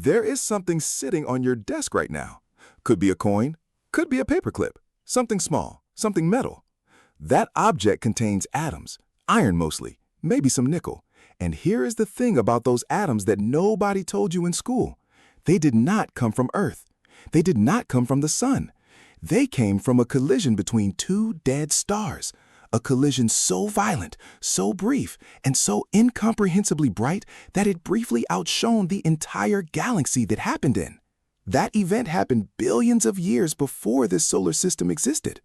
There is something sitting on your desk right now. Could be a coin, could be a paperclip, something small, something metal. That object contains atoms, iron mostly, maybe some nickel. And here is the thing about those atoms that nobody told you in school. They did not come from Earth. They did not come from the sun. They came from a collision between two dead stars. A collision so violent, so brief, and so incomprehensibly bright that it briefly outshone the entire galaxy that happened in. That event happened billions of years before this solar system existed.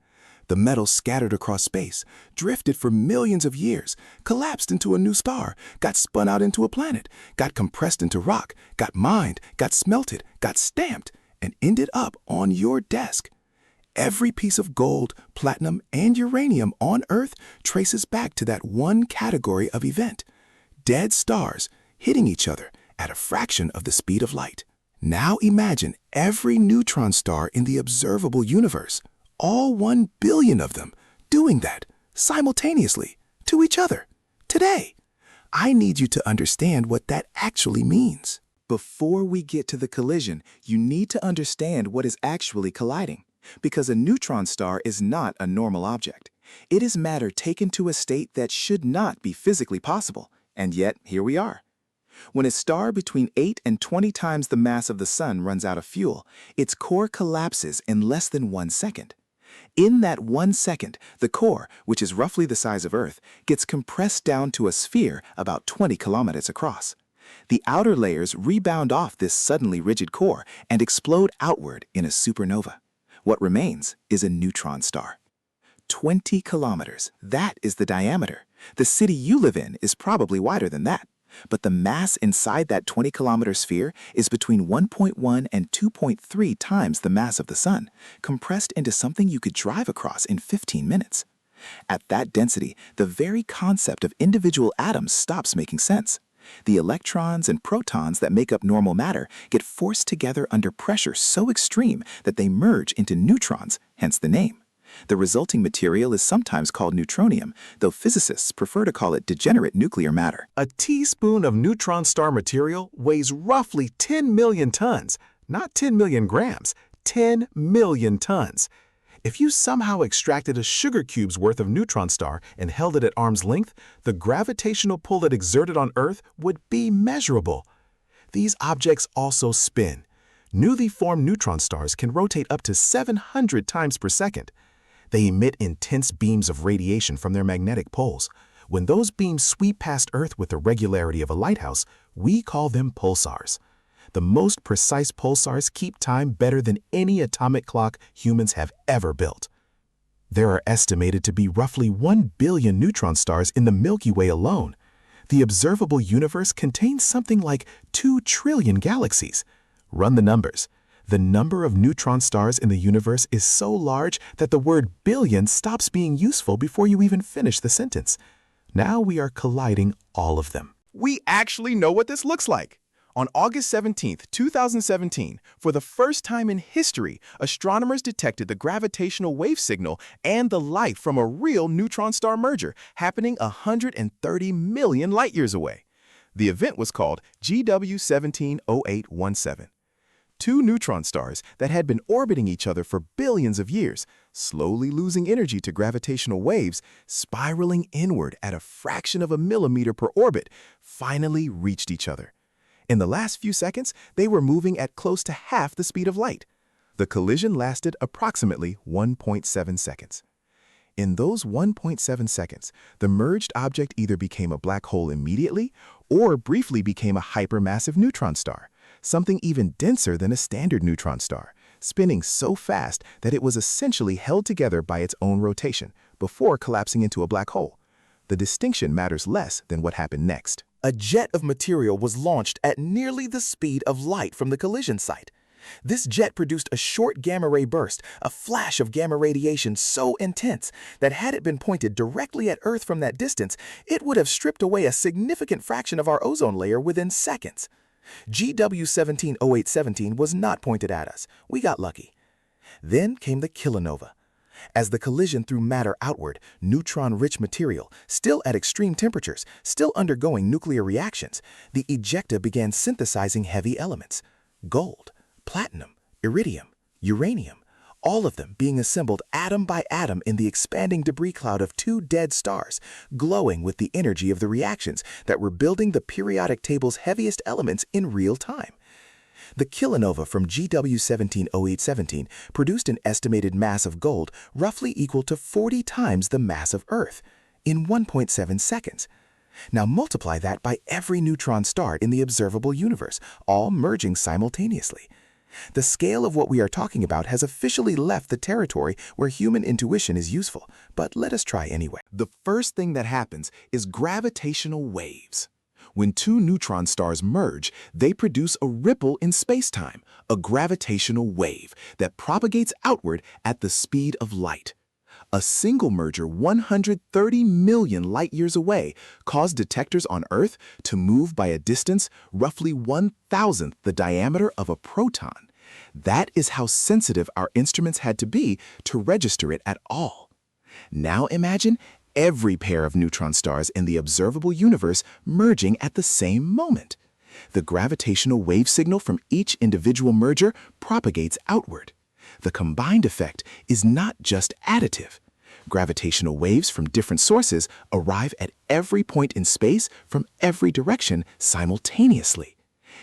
The metal scattered across space, drifted for millions of years, collapsed into a new star, got spun out into a planet, got compressed into rock, got mined, got smelted, got stamped, and ended up on your desk. Every piece of gold, platinum, and uranium on Earth traces back to that one category of event: dead stars hitting each other at a fraction of the speed of light. Now imagine every neutron star in the observable universe, all 1 billion of them, doing that simultaneously to each other today. I need you to understand what that actually means. Before we get to the collision, you need to understand what is actually colliding. Because a neutron star is not a normal object. It is matter taken to a state that should not be physically possible, and yet here we are. When a star between 8 and 20 times the mass of the Sun runs out of fuel, its core collapses in less than 1 second. In that 1 second, the core, which is roughly the size of Earth, gets compressed down to a sphere about 20 kilometers across. The outer layers rebound off this suddenly rigid core and explode outward in a supernova. What remains is a neutron star. 20 kilometers, that is the diameter. The city you live in is probably wider than that. But the mass inside that 20-kilometer sphere is between 1.1 and 2.3 times the mass of the Sun, compressed into something you could drive across in 15 minutes. At that density, the very concept of individual atoms stops making sense. The electrons and protons that make up normal matter get forced together under pressure so extreme that they merge into neutrons, hence the name. The resulting material is sometimes called neutronium, though physicists prefer to call it degenerate nuclear matter. A teaspoon of neutron star material weighs roughly 10 million tons, not 10 million grams, 10 million tons. If you somehow extracted a sugar cube's worth of neutron star and held it at arm's length, the gravitational pull it exerted on Earth would be measurable. These objects also spin. Newly formed neutron stars can rotate up to 700 times per second. They emit intense beams of radiation from their magnetic poles. When those beams sweep past Earth with the regularity of a lighthouse, we call them pulsars. The most precise pulsars keep time better than any atomic clock humans have ever built. There are estimated to be roughly 1 billion neutron stars in the Milky Way alone. The observable universe contains something like 2 trillion galaxies. Run the numbers. The number of neutron stars in the universe is so large that the word billion stops being useful before you even finish the sentence. Now we are colliding all of them. We actually know what this looks like. On August 17, 2017, for the first time in history, astronomers detected the gravitational wave signal and the light from a real neutron star merger happening 130 million light-years away. The event was called GW170817. 2 neutron stars that had been orbiting each other for billions of years, slowly losing energy to gravitational waves, spiraling inward at a fraction of a millimeter per orbit, finally reached each other. In the last few seconds, they were moving at close to half the speed of light. The collision lasted approximately 1.7 seconds. In those 1.7 seconds, the merged object either became a black hole immediately or briefly became a hypermassive neutron star, something even denser than a standard neutron star, spinning so fast that it was essentially held together by its own rotation before collapsing into a black hole. The distinction matters less than what happened next. A jet of material was launched at nearly the speed of light from the collision site. This jet produced a short gamma-ray burst, a flash of gamma radiation so intense that had it been pointed directly at Earth from that distance, it would have stripped away a significant fraction of our ozone layer within seconds. GW170817 was not pointed at us. We got lucky. Then came the kilonova. As the collision threw matter outward, neutron-rich material, still at extreme temperatures, still undergoing nuclear reactions, the ejecta began synthesizing heavy elements. gold, platinum, iridium, uranium, all of them being assembled atom by atom in the expanding debris cloud of two dead stars, glowing with the energy of the reactions that were building the periodic table's heaviest elements in real time. The kilonova from GW170817 produced an estimated mass of gold roughly equal to 40 times the mass of Earth in 1.7 seconds. Now multiply that by every neutron star in the observable universe, all merging simultaneously. The scale of what we are talking about has officially left the territory where human intuition is useful, but let us try anyway. The first thing that happens is gravitational waves. When two neutron stars merge, they produce a ripple in space-time, a gravitational wave that propagates outward at the speed of light. A single merger 130 million light-years away caused detectors on Earth to move by a distance roughly 1,000th the diameter of a proton. That is how sensitive our instruments had to be to register it at all. Now imagine every pair of neutron stars in the observable universe merging at the same moment. The gravitational wave signal from each individual merger propagates outward. The combined effect is not just additive. Gravitational waves from different sources arrive at every point in space from every direction simultaneously.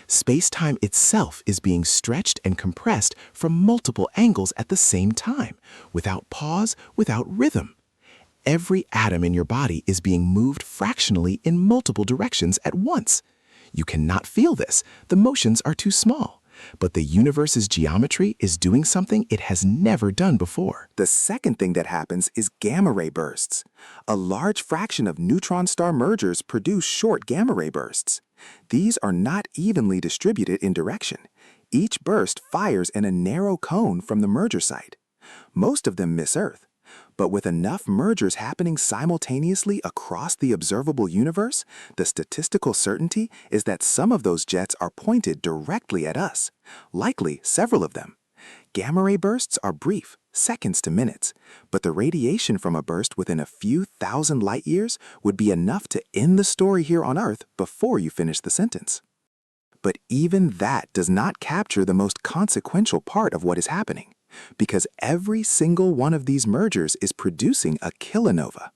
Space-time itself is being stretched and compressed from multiple angles at the same time, without pause, without rhythm. Every atom in your body is being moved fractionally in multiple directions at once. You cannot feel this. The motions are too small. But the universe's geometry is doing something it has never done before. The second thing that happens is gamma-ray bursts. A large fraction of neutron star mergers produce short gamma-ray bursts. These are not evenly distributed in direction. Each burst fires in a narrow cone from the merger site. Most of them miss Earth. But with enough mergers happening simultaneously across the observable universe, the statistical certainty is that some of those jets are pointed directly at us, likely several of them. Gamma-ray bursts are brief, seconds to minutes, but the radiation from a burst within a few thousand light-years would be enough to end the story here on Earth before you finish the sentence. But even that does not capture the most consequential part of what is happening, because every single one of these mergers is producing a kilonova,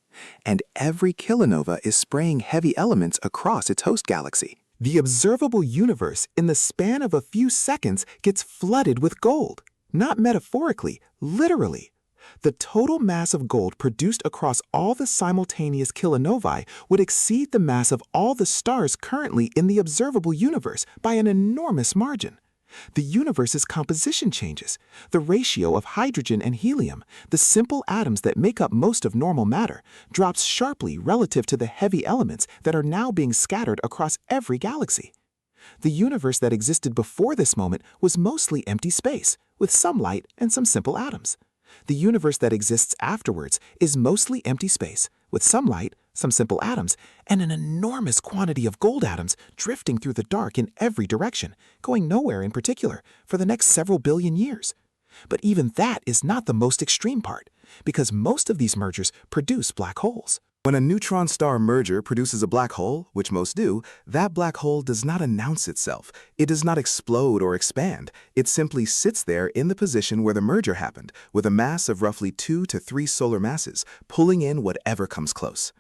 and every kilonova is spraying heavy elements across its host galaxy. The observable universe in the span of a few seconds gets flooded with gold. Not metaphorically, literally. The total mass of gold produced across all the simultaneous kilonovae would exceed the mass of all the stars currently in the observable universe by an enormous margin. The universe's composition changes. The ratio of hydrogen and helium, the simple atoms that make up most of normal matter, drops sharply relative to the heavy elements that are now being scattered across every galaxy. The universe that existed before this moment was mostly empty space, with some light and some simple atoms. The universe that exists afterwards is mostly empty space, with some light, some simple atoms, and an enormous quantity of gold atoms drifting through the dark in every direction, going nowhere in particular, for the next several billion years. But even that is not the most extreme part, because most of these mergers produce black holes. When a neutron star merger produces a black hole, which most do, that black hole does not announce itself. It does not explode or expand. It simply sits there in the position where the merger happened, with a mass of roughly 2 to 3 solar masses, pulling in whatever comes close.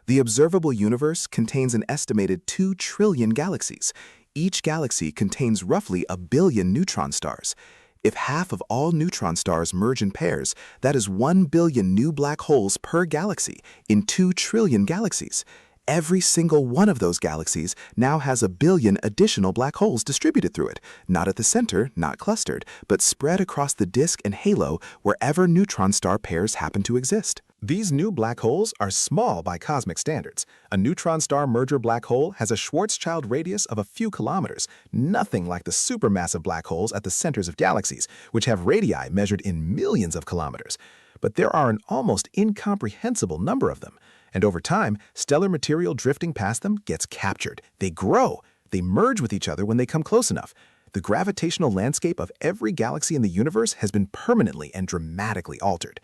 The observable universe contains an estimated 2 trillion galaxies. Each galaxy contains roughly 1 billion neutron stars. If half of all neutron stars merge in pairs, that is 1 billion new black holes per galaxy in 2 trillion galaxies. Every single one of those galaxies now has 1 billion additional black holes distributed through it, not at the center, not clustered, but spread across the disk and halo wherever neutron star pairs happen to exist. These new black holes are small by cosmic standards. A neutron star merger black hole has a Schwarzschild radius of a few kilometers, nothing like the supermassive black holes at the centers of galaxies, which have radii measured in millions of kilometers. But there are an almost incomprehensible number of them, and over time, stellar material drifting past them gets captured. They grow. They merge with each other when they come close enough. The gravitational landscape of every galaxy in the universe has been permanently and dramatically altered.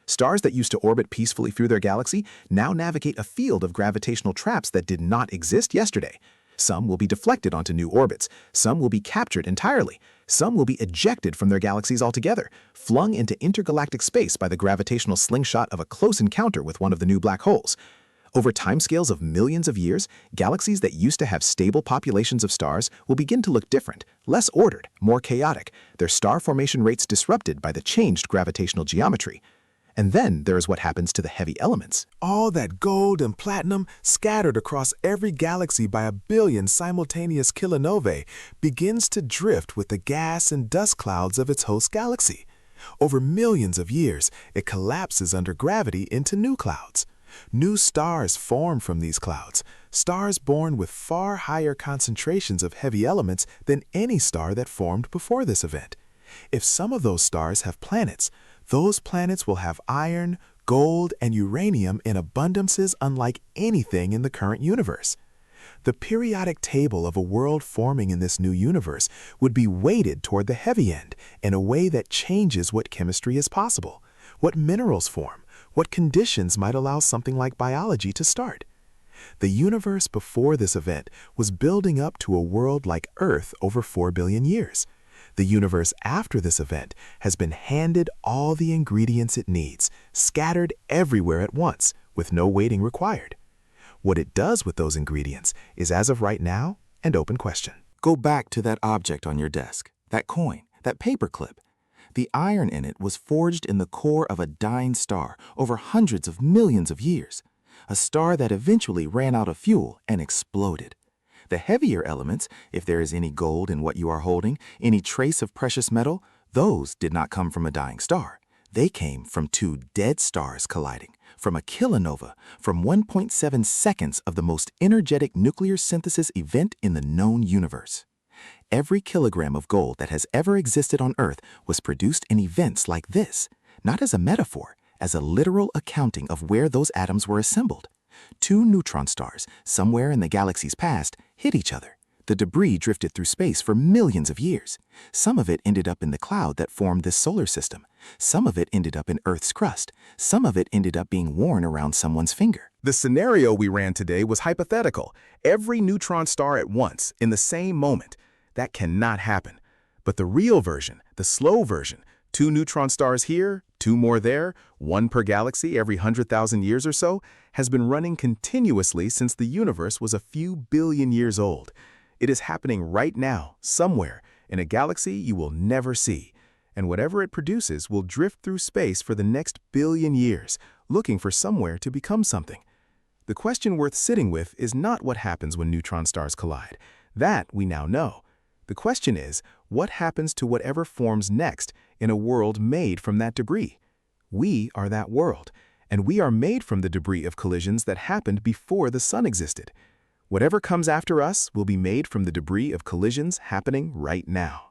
Stars that used to orbit peacefully through their galaxy now navigate a field of gravitational traps that did not exist yesterday. Some will be deflected onto new orbits. Some will be captured entirely. Some will be ejected from their galaxies altogether, flung into intergalactic space by the gravitational slingshot of a close encounter with one of the new black holes. Over timescales of millions of years, galaxies that used to have stable populations of stars will begin to look different, less ordered, more chaotic, their star formation rates disrupted by the changed gravitational geometry. And then there is what happens to the heavy elements. All that gold and platinum scattered across every galaxy by a billion simultaneous kilonovae begins to drift with the gas and dust clouds of its host galaxy. Over millions of years, it collapses under gravity into new clouds. New stars form from these clouds, stars born with far higher concentrations of heavy elements than any star that formed before this event. If some of those stars have planets, those planets will have iron, gold, and uranium in abundances unlike anything in the current universe. The periodic table of a world forming in this new universe would be weighted toward the heavy end in a way that changes what chemistry is possible, what minerals form, what conditions might allow something like biology to start. The universe before this event was building up to a world like Earth over 4 billion years. The universe after this event has been handed all the ingredients it needs, scattered everywhere at once, with no waiting required. What it does with those ingredients is, as of right now, an open question. Go back to that object on your desk, that coin, that paperclip. The iron in it was forged in the core of a dying star over hundreds of millions of years, a star that eventually ran out of fuel and exploded. The heavier elements, if there is any gold in what you are holding, any trace of precious metal, those did not come from a dying star. They came from two dead stars colliding, from a kilonova, from 1.7 seconds of the most energetic nuclear synthesis event in the known universe. Every kilogram of gold that has ever existed on Earth was produced in events like this, not as a metaphor, as a literal accounting of where those atoms were assembled. Two neutron stars, somewhere in the galaxy's past, hit each other. The debris drifted through space for millions of years. Some of it ended up in the cloud that formed this solar system. Some of it ended up in Earth's crust. Some of it ended up being worn around someone's finger. The scenario we ran today was hypothetical. Every neutron star at once, in the same moment. That cannot happen. But the real version, the slow version, 2 neutron stars here, 2 more there, 1 per galaxy every 100,000 years or so, has been running continuously since the universe was a few billion years old. It is happening right now, somewhere, in a galaxy you will never see. And whatever it produces will drift through space for the next billion years, looking for somewhere to become something. The question worth sitting with is not what happens when neutron stars collide. That we now know. The question is, what happens to whatever forms next in a world made from that debris? We are that world, and we are made from the debris of collisions that happened before the sun existed. Whatever comes after us will be made from the debris of collisions happening right now.